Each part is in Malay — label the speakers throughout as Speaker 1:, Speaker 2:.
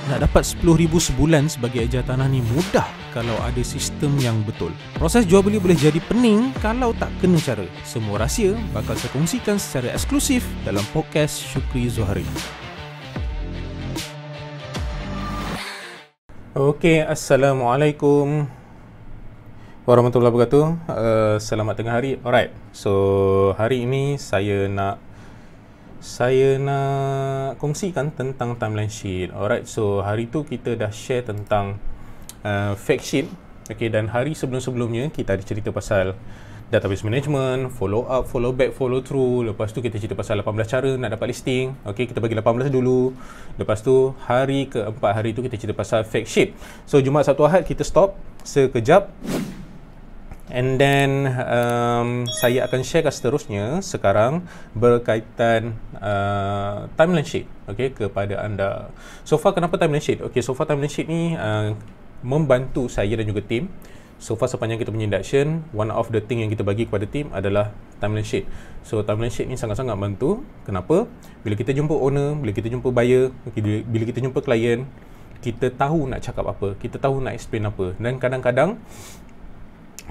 Speaker 1: Nak dapat 10,000 sebulan sebagai ejar tanah ni mudah kalau ada sistem yang betul. Proses jual beli boleh jadi pening kalau tak kena cara. Semua rahsia bakal saya kongsikan secara eksklusif dalam podcast Syukri Zuhari. Okey, Assalamualaikum warahmatullahi wabarakatuh. Selamat tengah hari. Alright, so hari ini saya nak kongsikan tentang timeline sheet. Alright, so hari tu kita dah share tentang fact sheet. Okay, dan hari sebelum-sebelumnya kita ada cerita pasal database management, follow up, follow back, follow through. Lepas tu kita cerita pasal 18 cara nak dapat listing. Okay, kita bagi 18 dulu. Lepas tu hari keempat hari tu kita cerita pasal fact sheet. So Jumaat, Sabtu, Ahad kita stop sekejap. And then saya akan sharekan seterusnya sekarang berkaitan timeline sheet, okay, kepada anda. So far kenapa timeline sheet? Okay, so far timeline sheet ni membantu saya dan juga tim. So far sepanjang kita punya induction, one of the thing yang kita bagi kepada tim adalah timeline sheet. So timeline sheet ni sangat-sangat bantu. Kenapa? Bila kita jumpa owner, bila kita jumpa buyer, bila kita jumpa klien, kita tahu nak cakap apa, kita tahu nak explain apa. Dan kadang-kadang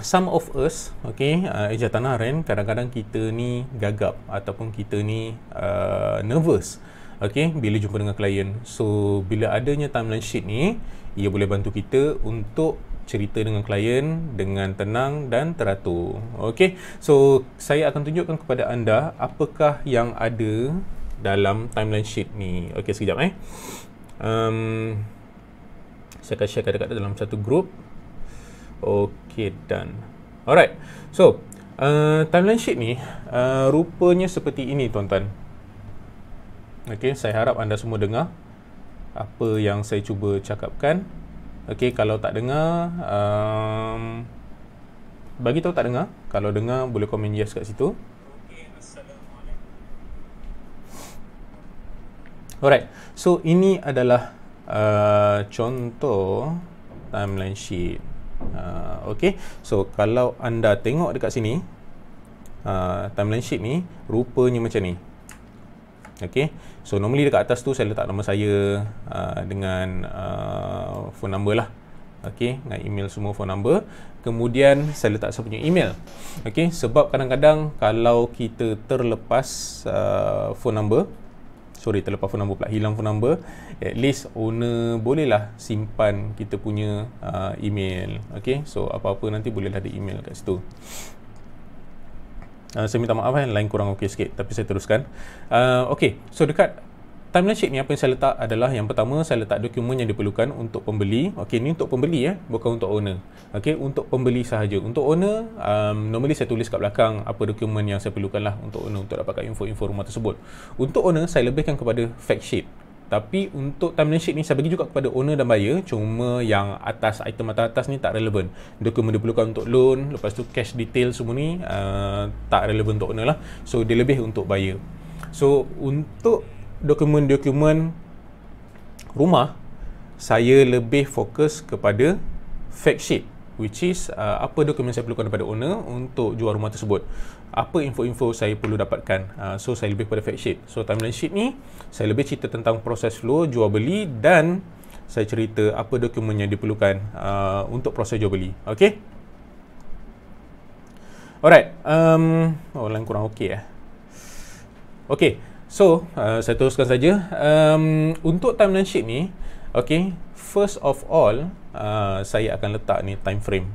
Speaker 1: some of us, okay, ejar tanah rent, kadang-kadang kita ni gagap ataupun kita ni nervous, okay, bila jumpa dengan klien. So bila adanya timeline sheet ni, ia boleh bantu kita untuk cerita dengan klien dengan tenang dan teratur. Okay, so saya akan tunjukkan kepada anda apakah yang ada dalam timeline sheet ni. Okay, sekejap saya akan share dekat dalam satu group. Okay, done. Alright, so timeline sheet ni rupanya seperti ini, tuan-tuan. Okay, saya harap anda semua dengar apa yang saya cuba cakapkan. Okay, kalau tak dengar, bagi tahu tak dengar. Kalau dengar, boleh komen yes kat situ. Alright, so ini adalah contoh timeline sheet. Okay, so kalau anda tengok dekat sini, timeline sheet ni rupanya macam ni. Okay, so normally dekat atas tu saya letak nama saya dengan phone number lah. Okay, dengan email semua, phone number. Kemudian saya letak saya punya email. Okay, sebab kadang-kadang kalau kita terlepas phone number, terlepas phone number pula, hilang phone number, at least owner bolehlah simpan kita punya email. Okay, so apa-apa nanti bolehlah ada email kat situ. Saya minta maaf line kurang okey sikit, tapi saya teruskan. Okay, so dekat timeline sheet ni apa yang saya letak adalah, yang pertama saya letak dokumen yang diperlukan untuk pembeli. Okay, ni untuk pembeli bukan untuk owner. Okay, untuk pembeli sahaja. Untuk owner, normally saya tulis kat belakang apa dokumen yang saya perlukan lah untuk owner untuk dapatkan info-info rumah tersebut. Untuk owner saya lebihkan kepada fact sheet. Tapi untuk timeline sheet ni saya bagi juga kepada owner dan buyer, cuma yang atas, item atas ni tak relevan. Dokumen diperlukan untuk loan, lepas tu cash detail semua ni tak relevan untuk owner lah. So dia lebih untuk buyer. So untuk dokumen-dokumen rumah, saya lebih fokus kepada fact sheet, which is apa dokumen saya perlukan daripada owner untuk jual rumah tersebut, apa info-info saya perlu dapatkan. So saya lebih pada fact sheet. So timeline sheet ni saya lebih cerita tentang proses flow jual beli, dan saya cerita apa dokumen yang diperlukan untuk proses jual beli. Okay, alright. Line kurang okey Okay, so saya teruskan saja. Untuk timeline sheet ni, okay, first of all saya akan letak ni time frame,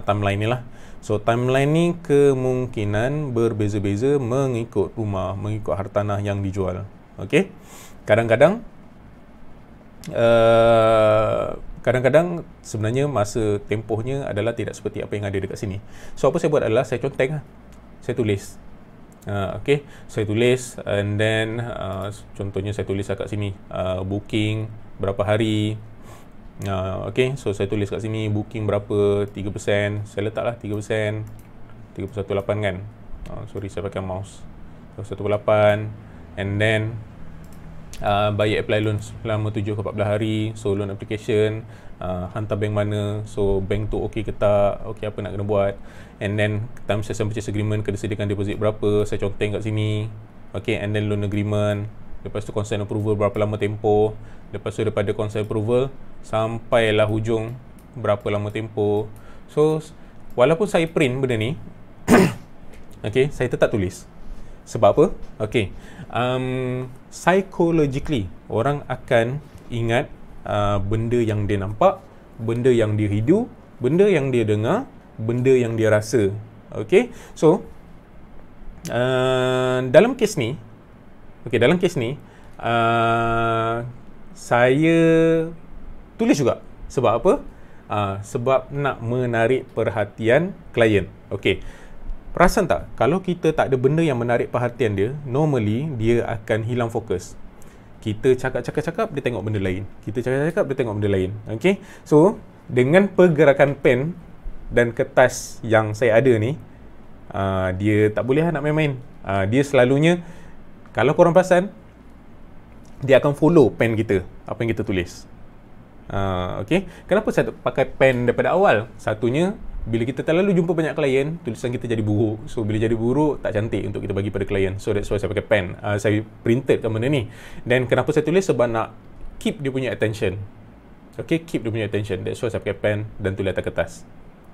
Speaker 1: timeline ni lah. So timeline ni kemungkinan berbeza-beza mengikut rumah, mengikut hartanah yang dijual. Okay, kadang-kadang sebenarnya masa tempohnya adalah tidak seperti apa yang ada dekat sini. So apa saya buat adalah saya conteng, saya tulis. Okay, saya tulis, and then contohnya saya tulis kat sini booking berapa hari. Okay, so saya tulis kat sini booking berapa, 3%, saya letaklah 3%, 3.18 kan. Sorry, saya pakai mouse. 3.18, and then buyer apply loan selama 7 ke 14 hari. So loan application, hantar bank mana, so bank tu okey ke tak, okey apa nak kena buat, and then terms and purchase agreement, kena sediakan deposit berapa, saya conteng kat sini. Okay, and then loan agreement, lepas tu consent approval berapa lama tempoh, lepas tu daripada consent approval sampailah hujung berapa lama tempoh. So walaupun saya print benda ni okay, saya tetap tulis. Sebab apa? Okay, psychologically orang akan ingat benda yang dia nampak, benda yang dia hidu, benda yang dia dengar, benda yang dia rasa. Okay, so dalam kes ni, saya tulis juga. Sebab apa? Sebab nak menarik perhatian klien. Okay, perasan tak? Kalau kita tak ada benda yang menarik perhatian dia, normally dia akan hilang fokus. Kita cakap-cakap, dia tengok benda lain. Kita cakap-cakap, dia tengok benda lain. Okay, so dengan pergerakan pen dan kertas yang saya ada ni, dia tak boleh nak main-main. Dia selalunya, kalau korang perasan, dia akan follow pen kita, apa yang kita tulis. Okay, kenapa saya pakai pen daripada awal? Satunya, bila kita terlalu jumpa banyak klien, tulisan kita jadi buruk. So bila jadi buruk, tak cantik untuk kita bagi pada klien. So that's why saya pakai pen. Saya printed kan benda ni. Dan kenapa saya tulis? Sebab nak keep dia punya attention. Okay, keep dia punya attention. That's why saya pakai pen dan tulis atas kertas.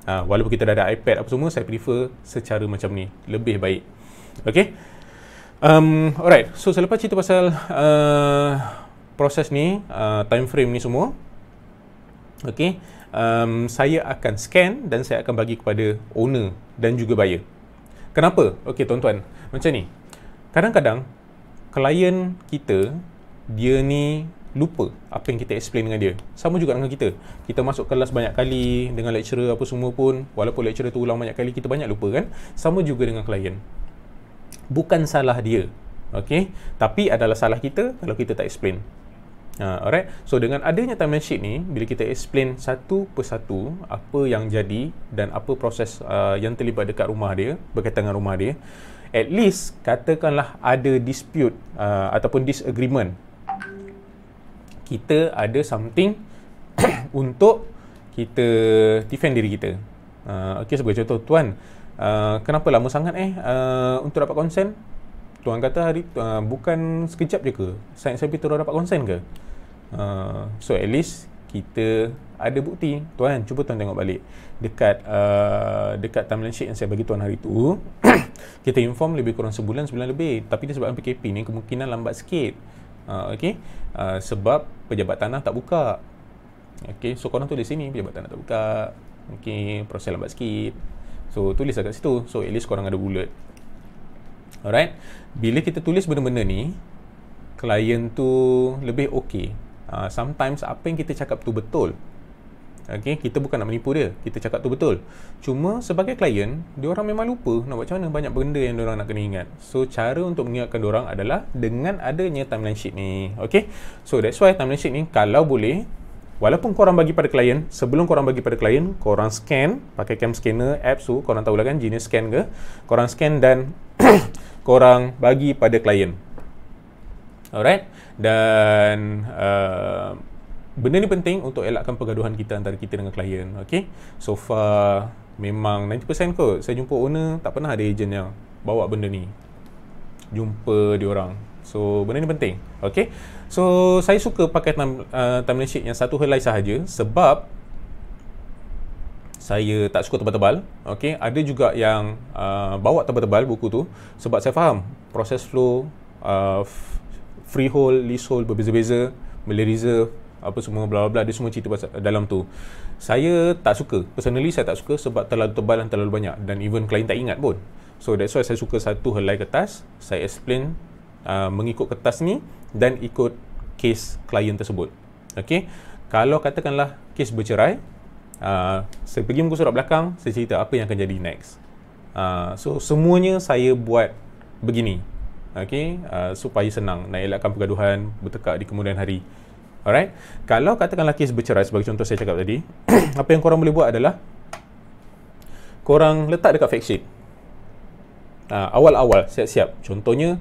Speaker 1: Walaupun kita dah ada iPad apa semua, saya prefer secara macam ni, lebih baik. Okay, alright. So selepas cerita pasal proses ni, time frame ni semua, okay, saya akan scan dan saya akan bagi kepada owner dan juga buyer. Kenapa? Okay tuan-tuan, macam ni, kadang-kadang klien kita, dia ni lupa apa yang kita explain dengan dia. Sama juga dengan kita. Kita masuk kelas banyak kali dengan lecturer apa semua pun, walaupun lecturer tu ulang banyak kali, kita banyak lupa kan? Sama juga dengan klien. Bukan salah dia, okay? Tapi adalah salah kita kalau kita tak explain. Alright. So dengan adanya timeline sheet ni, bila kita explain satu persatu apa yang jadi dan apa proses yang terlibat dekat rumah dia, berkaitan dengan rumah dia, at least katakanlah ada dispute ataupun disagreement, kita ada something untuk kita defend diri kita. Okay, sebagai contoh, tuan, kenapa lama sangat untuk dapat konsen? Tuan kata hari bukan sekejap je ke? Saya terus dapat konsen ke? So at least kita ada bukti. Tuan, cuba tuan tengok balik dekat timeline sheet yang saya bagi tuan hari tu. Kita inform lebih kurang sebulan lebih, tapi disebabkan PKP ni kemungkinan lambat sikit. Okay, sebab pejabat tanah tak buka. Okay, so korang tulis sini pejabat tanah tak buka. Okay, proses lambat sikit. So tulis kat situ. So at least korang ada bullet. Alright. Bila kita tulis benda-benda ni, klien tu lebih okay. Sometimes apa yang kita cakap tu betul. Okay, kita bukan nak menipu dia, kita cakap tu betul. Cuma sebagai klien, diorang memang lupa nak buat macam mana, banyak benda yang diorang nak kena ingat. So cara untuk mengingatkan diorang adalah dengan adanya timeline sheet ni. Okay, so that's why timeline sheet ni kalau boleh, walaupun korang bagi pada klien, sebelum korang bagi pada klien, korang scan pakai cam scanner apps tu, korang tahulah kan, Genius Scan ke, korang scan dan korang bagi pada klien. Alright. Dan benda ni penting untuk elakkan pergaduhan kita antara kita dengan klien. Okay, so far memang 90% kot saya jumpa owner, tak pernah ada agent yang bawa benda ni, jumpa diorang. So benda ni penting. Okay, so saya suka pakai timeline sheet yang satu helai sahaja sebab saya tak suka tebal-tebal. Okay, ada juga yang bawa tebal-tebal buku tu sebab saya faham proses flow, freehold, leasehold berbeza-beza, boleh reserve apa semua bla bla, dia semua cerita pasal dalam tu. Saya tak suka, personally saya tak suka sebab terlalu tebal dan terlalu banyak, dan even klien tak ingat pun. So that's why saya suka satu helai kertas, saya explain mengikut kertas ni dan ikut case klien tersebut. Okay, kalau katakanlah kes bercerai, saya pergi muka surat belakang, saya cerita apa yang akan jadi next. So semuanya saya buat begini. Okay, supaya senang nak elakkan pergaduhan bertekak di kemudian hari. Alright, kalau katakanlah kes bercerai sebagai contoh saya cakap tadi, apa yang korang boleh buat adalah korang letak dekat fact sheet. Awal-awal siap-siap. Contohnya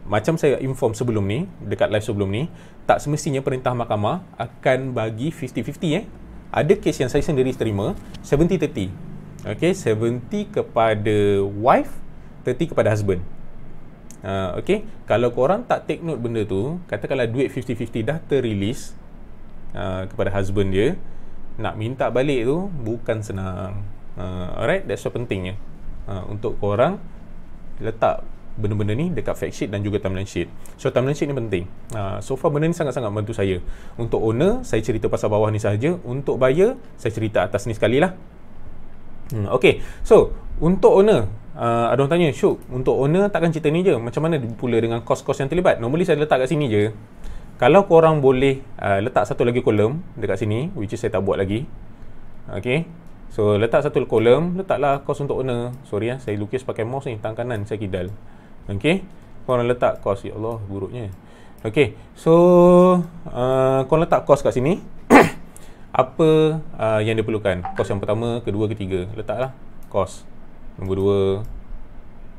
Speaker 1: macam saya inform sebelum ni, dekat live sebelum ni, tak semestinya perintah mahkamah akan bagi 50-50. Ada kes yang saya sendiri terima 70-30. Okay, 70 kepada wife, 30 kepada husband. Okay, kalau korang tak take note benda tu, katakanlah duit 50-50 dah terrelease kepada husband dia, nak minta balik tu bukan senang. Alright, that's so pentingnya untuk korang letak benda-benda ni dekat fact sheet dan juga timeline sheet. So timeline sheet ni penting. So far benda ni sangat-sangat bantu saya. Untuk owner, saya cerita pasal bawah ni sahaja. Untuk buyer, saya cerita atas ni sekali lah. Okay, so untuk owner, ada orang tanya, Syuk, untuk owner takkan cerita ni je, macam mana pula dengan kos-kos yang terlibat? Normally saya letak kat sini je. Kalau korang boleh letak satu lagi kolom dekat sini, which is saya tak buat lagi. Okay, so letak satu kolom, letaklah kos untuk owner. Sorry saya lukis pakai mouse ni, tangan kanan saya kidal. Okay, korang letak kos. Ya Allah, buruknya. Okay, so korang letak kos kat sini. Apa yang diperlukan? Kos yang pertama, kedua, ketiga. Letaklah kos. Nombor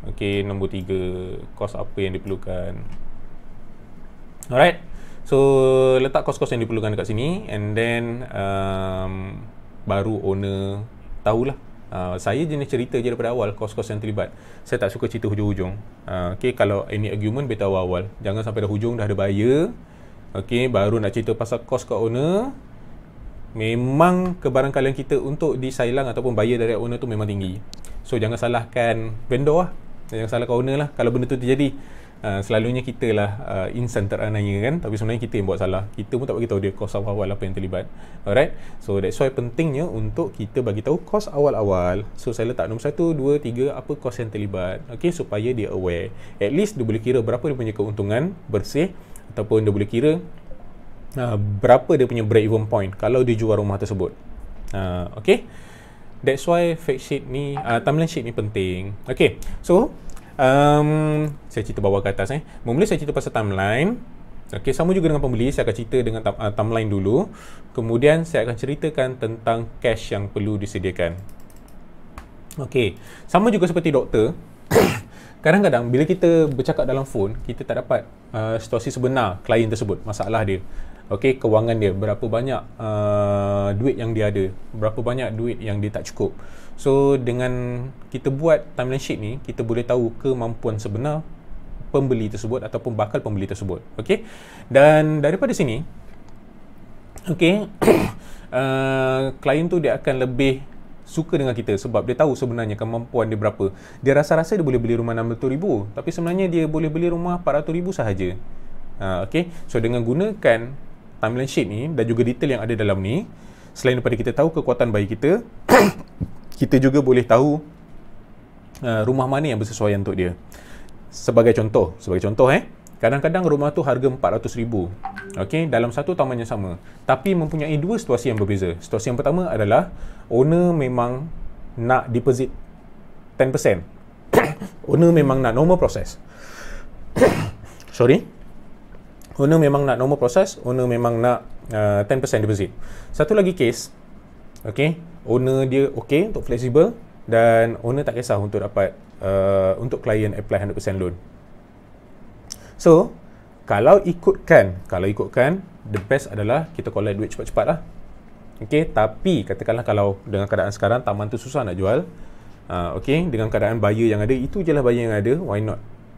Speaker 1: 2. Okay, nombor 3. Kos apa yang diperlukan. Alright. So, letak kos-kos yang diperlukan dekat sini. And then, baru owner tahulah. Saya jenis cerita je daripada awal kos-kos yang terlibat. Saya tak suka cerita hujung-hujung. Okay, kalau any argument, better awal. Jangan sampai dah hujung, dah ada buyer. Okay, baru nak cerita pasal kos kat owner. Memang kebarangkalian kita untuk disailang ataupun buyer dari owner tu memang tinggi. So jangan salahkan vendor lah, jangan salahkan owner lah kalau benda tu terjadi. Selalunya kita lah insan terananya kan, tapi sebenarnya kita yang buat salah. Kita pun tak bagi tahu dia kos awal-awal apa yang terlibat. Alright, so that's why pentingnya untuk kita bagi tahu kos awal-awal. So saya letak nombor 1, 2, 3 apa kos yang terlibat. Okay, supaya dia aware. At least dia boleh kira berapa dia punya keuntungan bersih, ataupun dia boleh kira berapa dia punya break even point kalau dia jual rumah tersebut. Okay, that's why fact sheet ni, timeline sheet ni penting. Okay, so saya cerita bawah ke atas. Mula saya cerita pasal timeline. Okay, sama juga dengan pembeli, saya akan cerita dengan timeline dulu. Kemudian saya akan ceritakan tentang cash yang perlu disediakan. Okay, sama juga seperti doktor. Kadang-kadang bila kita bercakap dalam phone, kita tak dapat situasi sebenar klien tersebut, masalah dia. Okay, kewangan dia, berapa banyak duit yang dia ada, berapa banyak duit yang dia tak cukup. So dengan kita buat timeline sheet ni, kita boleh tahu kemampuan sebenar pembeli tersebut ataupun bakal pembeli tersebut. Okay, dan daripada sini, okay, klien tu dia akan lebih suka dengan kita sebab dia tahu sebenarnya kemampuan dia berapa. Dia rasa-rasa dia boleh beli rumah 600,000, tapi sebenarnya dia boleh beli rumah 400,000 sahaja. Okay, so dengan gunakan timeline sheet ni dan juga detail yang ada dalam ni, selain daripada kita tahu kekuatan buyer kita, kita juga boleh tahu rumah mana yang bersesuaian untuk dia. Sebagai contoh, kadang-kadang rumah tu harga 400,000. Okay, dalam satu taman yang sama, tapi mempunyai dua situasi yang berbeza. Situasi yang pertama adalah owner memang nak deposit 10%. Owner memang nak normal proses. Owner memang nak normal proses, owner memang nak 10% deposit. Satu lagi case, okay, owner dia okay untuk fleksibel dan owner tak kisah untuk dapat untuk klien apply 100% loan. So, kalau ikutkan, the best adalah kita collect duit cepat-cepat lah. Okay, tapi katakanlah kalau dengan keadaan sekarang taman tu susah nak jual, okay, dengan keadaan buyer yang ada, itu je lah buyer yang ada, why not?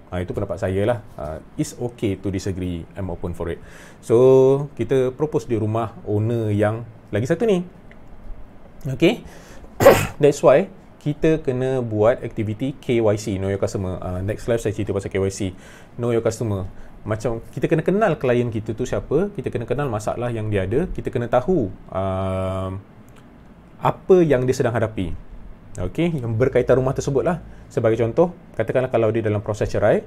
Speaker 1: Itu pendapat saya lah. It's okay to disagree, I'm open for it. So, kita propose di rumah owner yang lagi satu ni. Okay, that's why kita kena buat aktiviti KYC, Know Your Customer. Next live saya cerita pasal KYC, Know Your Customer. Macam kita kena kenal klien kita tu siapa, kita kena kenal masalah yang dia ada, kita kena tahu apa yang dia sedang hadapi. Okay, yang berkaitan rumah tersebut lah. Sebagai contoh, katakanlah kalau dia dalam proses cerai.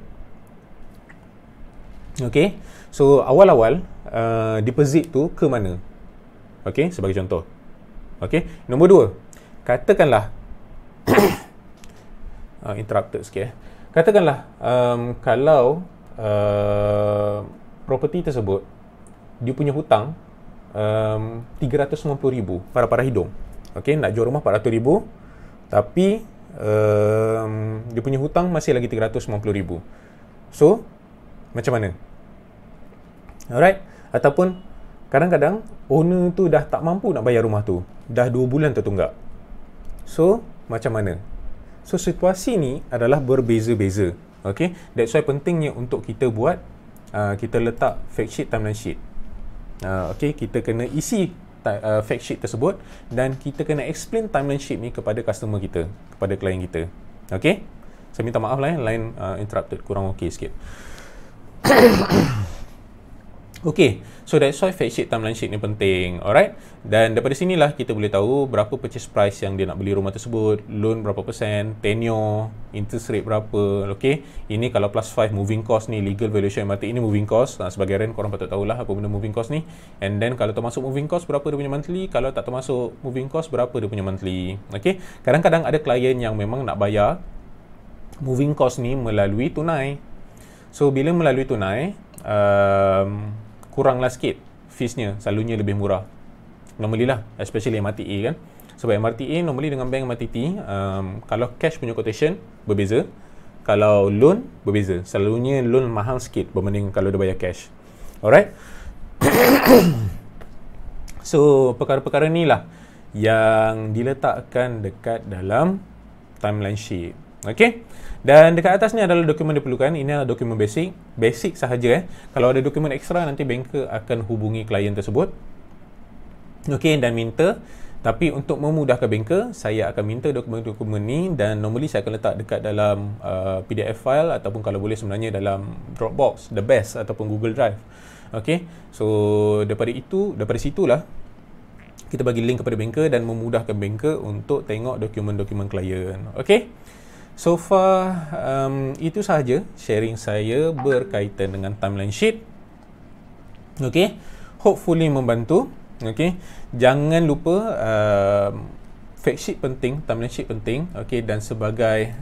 Speaker 1: Okay, so awal-awal deposit tu ke mana? Okay, sebagai contoh. Okay, nombor 2, katakanlah interrupted sikit. Katakanlah kalau property tersebut dia punya hutang 390,000 para hidung. Okay, nak jual rumah 400,000, tapi dia punya hutang masih lagi 390,000. So, macam mana? Alright, ataupun kadang-kadang owner tu dah tak mampu nak bayar rumah tu, dah 2 bulan tertunggak. So, macam mana? So, situasi ni adalah berbeza-beza. Okay, that's why pentingnya untuk kita buat kita letak fact sheet, timeline sheet. Okay, kita kena isi fact sheet tersebut dan kita kena explain timeline sheet ni kepada customer kita, kepada klien kita. Okay, saya minta maaf lah, line interrupted, kurang okay sikit. Okay, so that's why fact sheet, timeline sheet ni penting. Alright, dan daripada sinilah kita boleh tahu berapa purchase price yang dia nak beli rumah tersebut, loan berapa persen, tenure, interest rate berapa. Okay, ini kalau plus 5 moving cost ni, legal valuation MRT ini moving cost. Sebagai rent korang patut tahulah apa benda moving cost ni. And then kalau termasuk moving cost berapa dia punya monthly, kalau tak termasuk moving cost berapa dia punya monthly. Okay, kadang-kadang ada klien yang memang nak bayar moving cost ni melalui tunai. So bila melalui tunai, kuranglah sikit feesnya, selalunya lebih murah normally lah, especially MRTA kan. Sebab MRTA normally dengan bank MRTT, kalau cash punya quotation berbeza, kalau loan berbeza. Selalunya loan mahal sikit berbanding kalau dia bayar cash. Alright. So perkara-perkara ni lah yang diletakkan dekat dalam timeline sheet. Okay, dan dekat atas ni adalah dokumen diperlukan. Ini adalah dokumen basic sahaja. Kalau ada dokumen ekstra, nanti banker akan hubungi klien tersebut, okay, dan minta. Tapi untuk memudahkan banker, saya akan minta dokumen-dokumen ni, dan normally saya akan letak dekat dalam PDF file, ataupun kalau boleh sebenarnya dalam Dropbox, The Best, ataupun Google Drive. Okay, so daripada situlah kita bagi link kepada banker dan memudahkan banker untuk tengok dokumen-dokumen klien. Okay, so far itu sahaja sharing saya berkaitan dengan timeline sheet. Okay, hopefully membantu. Okay, jangan lupa fact sheet penting, timeline sheet penting. Okay, dan sebagai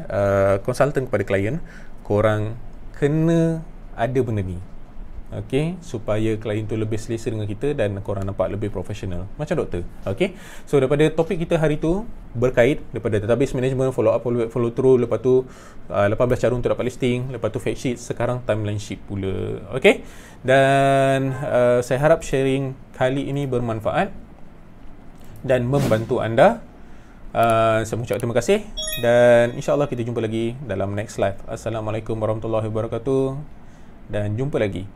Speaker 1: konsultan kepada klien, korang kena ada benda ni. Okay, supaya klien tu lebih selesa dengan kita dan korang nampak lebih profesional macam doktor. Okay, so daripada topik kita hari tu berkait daripada database management, follow up, follow through, lepas tu 18 cara untuk dapat listing, lepas tu fact sheet, sekarang timeline sheet pula. Okay, dan saya harap sharing kali ini bermanfaat dan membantu anda. Saya mengucapkan terima kasih dan insyaAllah kita jumpa lagi dalam next live. Assalamualaikum warahmatullahi wabarakatuh dan jumpa lagi.